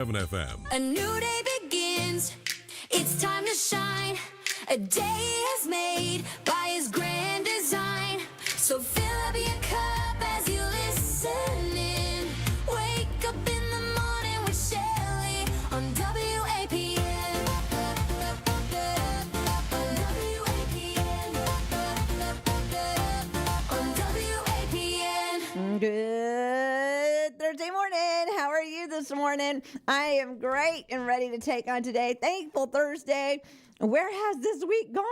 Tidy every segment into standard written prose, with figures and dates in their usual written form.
FM. A new day begins. It's time to shine. A day is made by his grand design. So fill up your cup as you listen in. Wake up in the morning with Shelly on WAPN. On WAPN. On WAPN. Good Thursday morning. How are you this morning? I am great and ready to take on today. Thankful Thursday. Where has this week gone?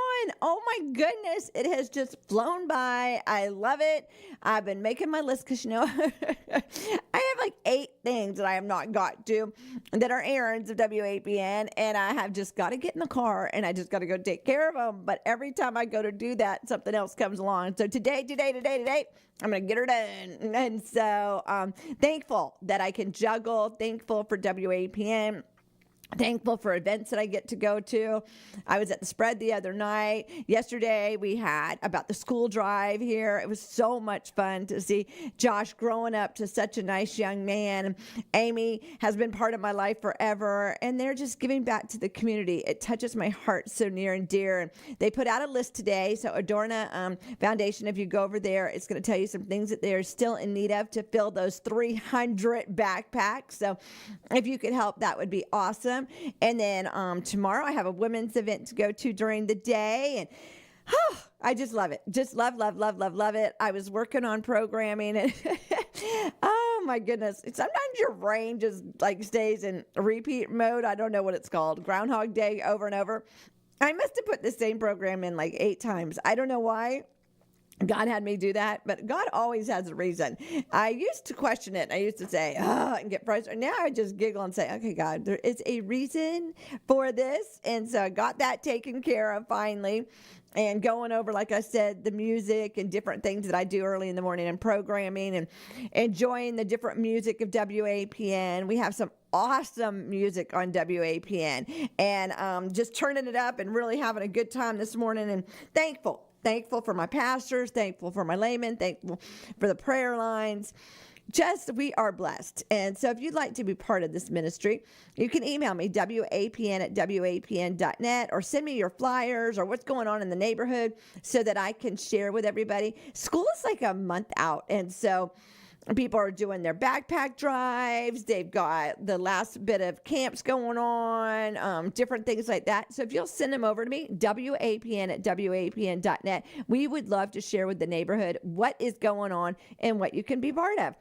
Oh my goodness. It has just flown by. I love it. I've been making my list because, I have like 8 things that I have not got to that are errands of WAPN, and I have just got to get in the car and I just got to go take care of them. But every time I go to do that, something else comes along. So today, I'm going to get her done. And so thankful that I can juggle, thankful for WAPN. Thankful for events that I get to go to. I was at the spread the other night. Yesterday we had about the school drive here. It was so much fun to see Josh growing up to such a nice young man. Amy has been part of my life forever, and they're just giving back to the community. It touches my heart so near and dear. And they put out a list today. So Adorna Foundation, if you go over there, it's going to tell you some things that they're still in need of to fill those 300 backpacks. So if you could help, that would be awesome. And then tomorrow I have a women's event to go to during the day, and I just love it. Just love it. I was working on programming, and oh my goodness. Sometimes your brain just like stays in repeat mode. I don't know what it's called. Groundhog Day over and over. I must have put the same program in like 8 times. I don't know why God had me do that, but God always has a reason. I used to question it. I used to say, and get frustrated. Now I just giggle and say, okay, God, there is a reason for this. And so I got that taken care of finally. And going over, like I said, the music and different things that I do early in the morning and programming and enjoying the different music of WAPN. We have some awesome music on WAPN, and just turning it up and really having a good time this morning, and thankful for my pastors, thankful for my laymen, thankful for the prayer lines. Just, we are blessed. And so if you'd like to be part of this ministry, you can email me, wapn@wapn.net, or send me your flyers or what's going on in the neighborhood so that I can share with everybody. School is like a month out, and so people are doing their backpack drives. They've got the last bit of camps going on, different things like that. So if you'll send them over to me, wapn@wapn.net, we would love to share with the neighborhood what is going on and what you can be part of.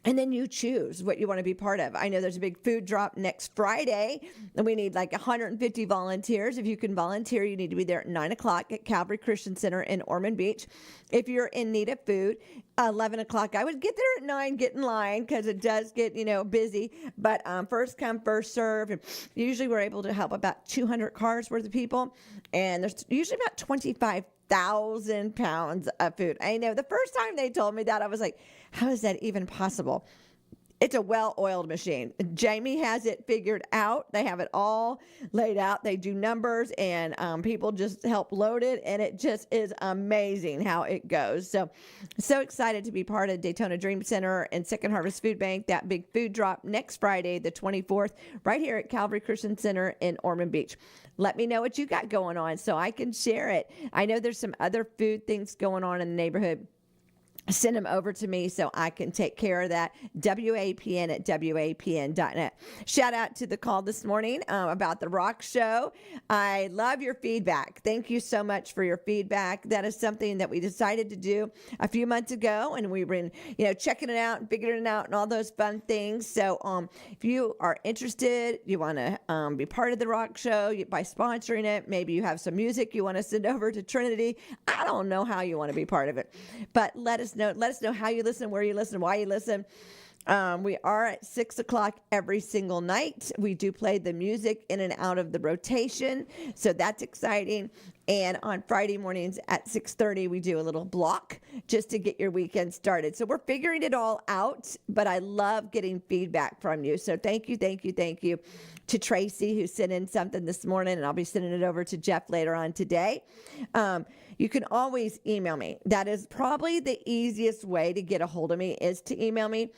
And then you choose what you want to be part of. I know there's a big food drop next Friday, and we need like 150 volunteers. If you can volunteer, you need to be there at 9 o'clock at Calvary Christian Center in Ormond Beach. If you're in need of food, 11 o'clock, I would get there at 9, get in line, because it does get, busy. But first come, first serve. And usually we're able to help about 200 cars worth of people. And there's usually about 25,000 pounds of food. I know the first time they told me that, I was like, how is that even possible? It's a well-oiled machine. Jamie has it figured out. They have it all laid out. They do numbers, and people just help load it, and it just is amazing how it goes. So excited to be part of Daytona Dream Center and Second Harvest Food Bank, that big food drop next Friday, the 24th, right here at Calvary Christian Center in Ormond Beach. Let me know what you got going on so I can share it. I know there's some other food things going on in the neighborhood. Send them over to me so I can take care of that. WAPN@WAPN.net. Shout out to the call this morning about the rock show. I love your feedback. Thank you so much for your feedback. That is something that we decided to do a few months ago, and we've been, checking it out and figuring it out and all those fun things. So if you are interested, you want to be part of the rock show by sponsoring it, maybe you have some music you want to send over to Trinity. I don't know how you want to be part of it, but let us know. Let us know how you listen, where you listen, why you listen. We are at 6 o'clock every single night. We do play the music in and out of the rotation, so that's exciting. And on Friday mornings at 6:30, we do a little block just to get your weekend started. So we're figuring it all out, but I love getting feedback from you. So thank you to Tracy, who sent in something this morning, and I'll be sending it over to Jeff later on today. You can always email me. That is probably the easiest way to get a hold of me, is to email me.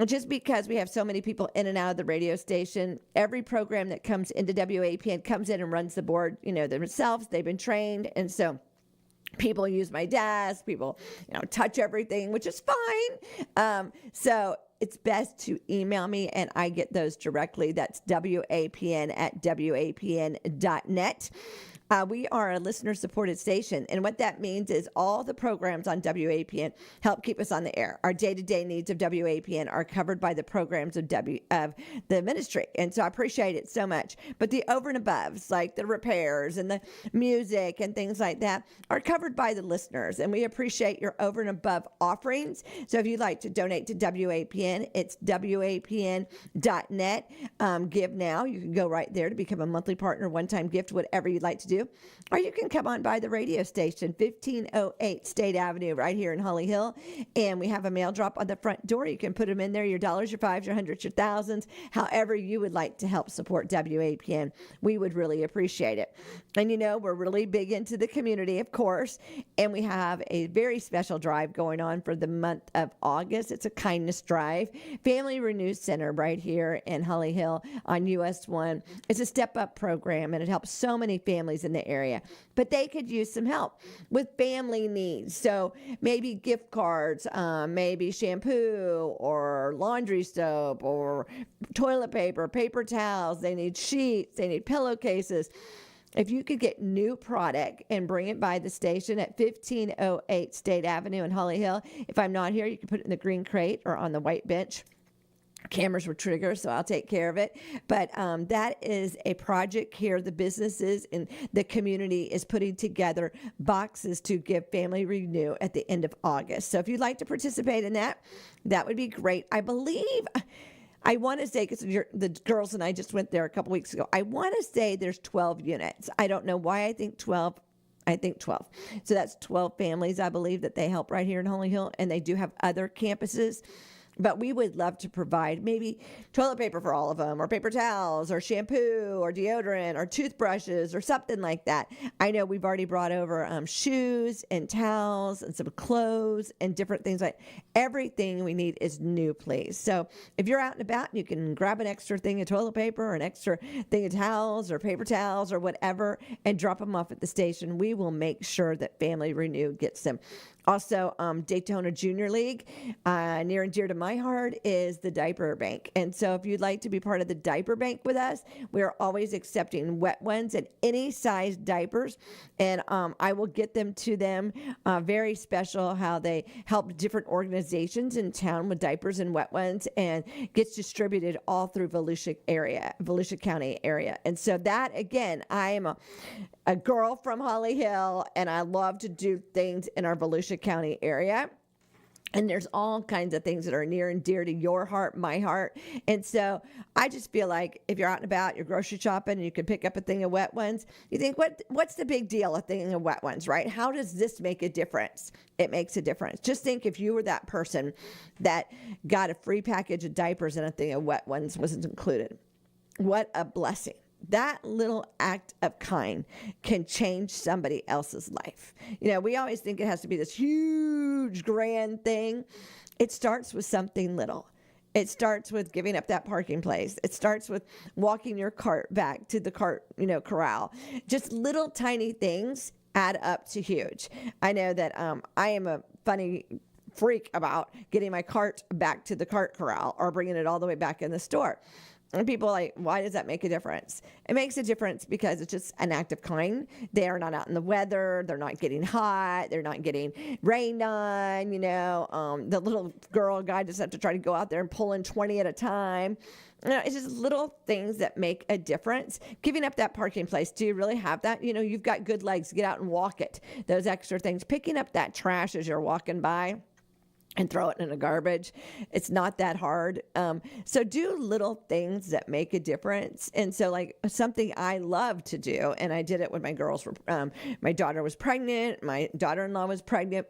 Just because we have so many people in and out of the radio station, every program that comes into WAPN comes in and runs the board, themselves. They've been trained. And so people use my desk, people, touch everything, which is fine. So it's best to email me and I get those directly. That's WAPN@WAPN.net. We are a listener-supported station, and what that means is all the programs on WAPN help keep us on the air. Our day-to-day needs of WAPN are covered by the programs of the ministry, and so I appreciate it so much. But the over and aboves, like the repairs and the music and things like that, are covered by the listeners, and we appreciate your over and above offerings. So if you'd like to donate to WAPN, it's WAPN.net. Give now. You can go right there to become a monthly partner, one-time gift, whatever you'd like to do. Or you can come on by the radio station, 1508 State Avenue, right here in Holly Hill. And we have a mail drop on the front door. You can put them in there, your dollars, your fives, your hundreds, your thousands, however you would like to help support WAPN. We would really appreciate it. And we're really big into the community, of course. And we have a very special drive going on for the month of August. It's a kindness drive. Family Renew Center right here in Holly Hill on US 1. It's a step-up program, and it helps so many families in the area, but they could use some help with family needs. So maybe gift cards, maybe shampoo or laundry soap or toilet paper, paper towels. They need sheets, they need pillowcases. If you could get new product and bring it by the station at 1508 State Avenue in Holly Hill. If I'm not here, you can put it in the green crate or on the white bench. Cameras will trigger, so I'll take care of it. But that is a project here. The businesses and the community is putting together boxes to give Family Renew at the end of August. So if you'd like to participate in that, that would be great. I believe, I want to say, because the girls and I just went there a couple weeks ago, I want to say there's 12 units. I don't know why I think 12. I think 12. So that's 12 families, I believe, that they help right here in Holly Hill, and they do have other campuses. But we would love to provide maybe toilet paper for all of them, or paper towels, or shampoo, or deodorant, or toothbrushes, or something like that. I know we've already brought over shoes and towels and some clothes and different things. Like everything we need is new, please. So if you're out and about, you can grab an extra thing of toilet paper or an extra thing of towels or paper towels or whatever and drop them off at the station. We will make sure that Family Renew gets them. Also, Daytona Junior League, near and dear to my heart, is the diaper bank. And so if you'd like to be part of the diaper bank with us, we are always accepting wet ones and any size diapers. And I will get them to them. Very special how they help different organizations in town with diapers and wet ones, and gets distributed all through Volusia County area. And so that, again, I am a girl from Holly Hill, and I love to do things in our Volusia County area. And there's all kinds of things that are near and dear to your heart, my heart. And so I just feel like if you're out and about, you're grocery shopping, and you can pick up a thing of wet ones, you think, what's the big deal, a thing of wet ones, right? How does this make a difference? It makes a difference. Just think if you were that person that got a free package of diapers and a thing of wet ones wasn't included. What a blessing. That little act of kind can change somebody else's life. We always think it has to be this huge, grand thing. It starts with something little. It starts with giving up that parking place. It starts with walking your cart back to the cart, corral. Just little tiny things add up to huge. I know that I am a funny freak about getting my cart back to the cart corral or bringing it all the way back in the store. And people are like, why does that make a difference? It makes a difference because it's just an act of kind. They are not out in the weather. They're not getting hot. They're not getting rained on. The little girl guy just have to try to go out there and pull in 20 at a time. It's just little things that make a difference. Giving up that parking place. Do you really have that? You've got good legs. Get out and walk it. Those extra things. Picking up that trash as you're walking by. and throw it in the garbage. It's not that hard. So do little things that make a difference. And so like something I love to do, and I did it when my girls were, my daughter was pregnant, my daughter-in-law was pregnant.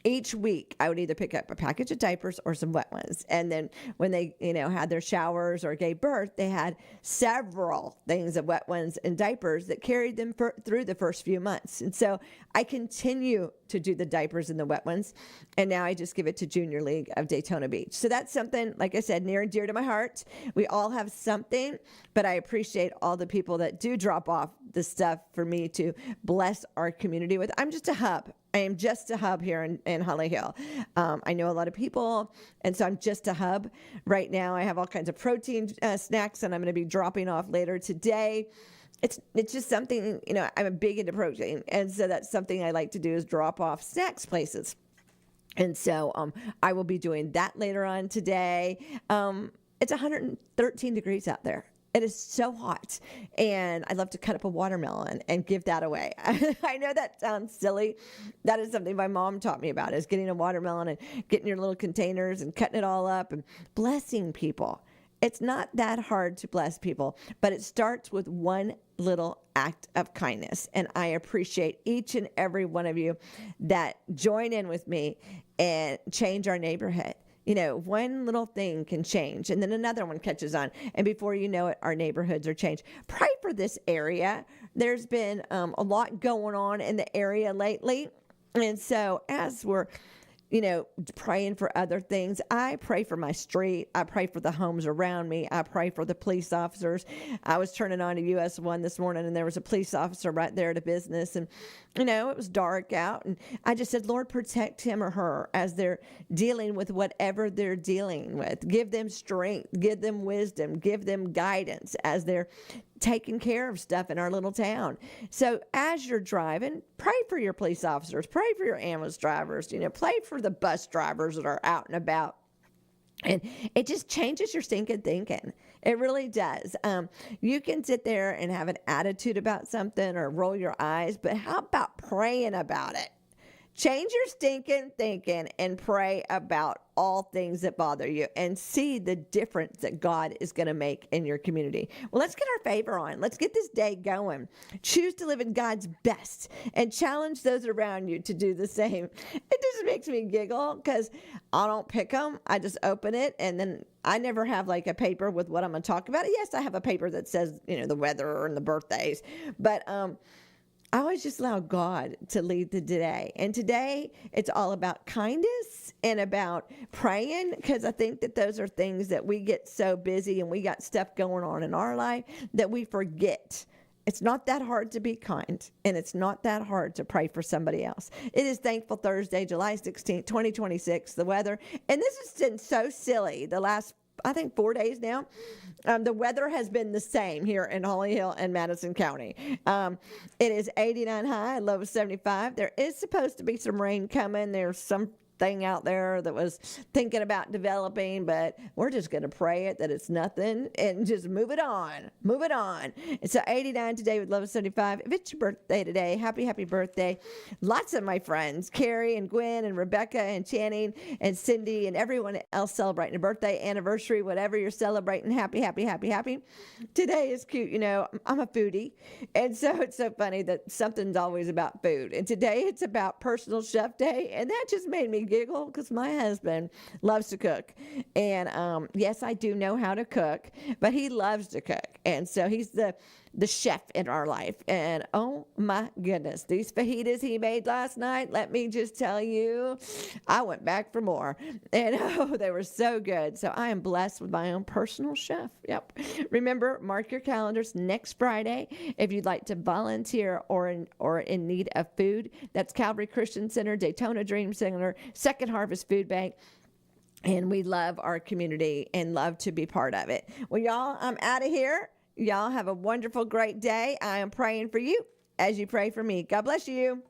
Each week I would either pick up a package of diapers or some wet ones. And then when they, had their showers or gave birth, they had several things of wet ones and diapers that carried them through the first few months. And so I continue to do the diapers and the wet ones. And now I just give it to Junior League of Daytona Beach. So that's something, like I said, near and dear to my heart. We all have something, but I appreciate all the people that do drop off the stuff for me to bless our community with. I'm just a hub. I am just a hub here in Holly Hill. I know a lot of people, and so I'm just a hub. Right now, I have all kinds of protein snacks, and I'm going to be dropping off later today. It's just something, I'm big into protein, and so that's something I like to do is drop off snacks places. And so I will be doing that later on today. It's 113 degrees out there. It is so hot, and I love to cut up a watermelon and give that away. I know that sounds silly. That is something my mom taught me about, is getting a watermelon and getting your little containers and cutting it all up and blessing people. It's not that hard to bless people, but it starts with one little act of kindness. And I appreciate each and every one of you that join in with me and change our neighborhood. One little thing can change, and then another one catches on, and before you know it, our neighborhoods are changed. Pray for this area. There's been a lot going on in the area lately, and so as we're praying for other things, I pray for my street. I pray for the homes around me. I pray for the police officers. I was turning on to US 1 this morning, and there was a police officer right there at a business, and it was dark out, and I just said, Lord, protect him or her as they're dealing with whatever they're dealing with. Give them strength, give them wisdom, give them guidance as they're taking care of stuff in our little town. So as you're driving, pray for your police officers, pray for your ambulance drivers, pray for the bus drivers that are out and about. And it just changes your stinking thinking. It really does. You can sit there and have an attitude about something or roll your eyes, but how about praying about it? Change your stinking thinking and pray about all things that bother you and see the difference that God is going to make in your community. Well, let's get our favor on. Let's get this day going. Choose to live in God's best and challenge those around you to do the same. It just makes me giggle because I don't pick them. I just open it, and then I never have like a paper with what I'm going to talk about. Yes, I have a paper that says, the weather and the birthdays, but I always just allow God to lead the day. And today, it's all about kindness and about praying, because I think that those are things that we get so busy and we got stuff going on in our life that we forget. It's not that hard to be kind, and it's not that hard to pray for somebody else. It is Thankful Thursday, July 16th, 2026, the weather. And this has been so silly the last, I think, 4 days now. The weather has been the same here in Holly Hill and Madison County. It is 89 high, low of 75. There is supposed to be some rain coming. There's some thing out there that was thinking about developing, but we're just going to pray it that it's nothing and just move it on. Move it on. It's 89 today with low of 75. If it's your birthday today, happy birthday. Lots of my friends, Carrie and Gwen and Rebecca and Channing and Cindy and everyone else celebrating a birthday, anniversary, whatever you're celebrating. Happy. Today is cute. I'm a foodie, and so it's so funny that something's always about food. And today it's about Personal Chef Day, and that just made me giggle because my husband loves to cook. And yes, I do know how to cook, but he loves to cook. And so he's the chef in our life. And oh my goodness, these fajitas he made last night, let me just tell you, I went back for more. And they were so good. So I am blessed with my own personal chef. Yep. Remember, mark your calendars next Friday if you'd like to volunteer or in need of food. That's Calvary Christian Center, Daytona Dream Center, Second Harvest Food Bank. And we love our community and love to be part of it. Well, y'all, I'm out of here. Y'all have a wonderful, great day. I am praying for you as you pray for me. God bless you.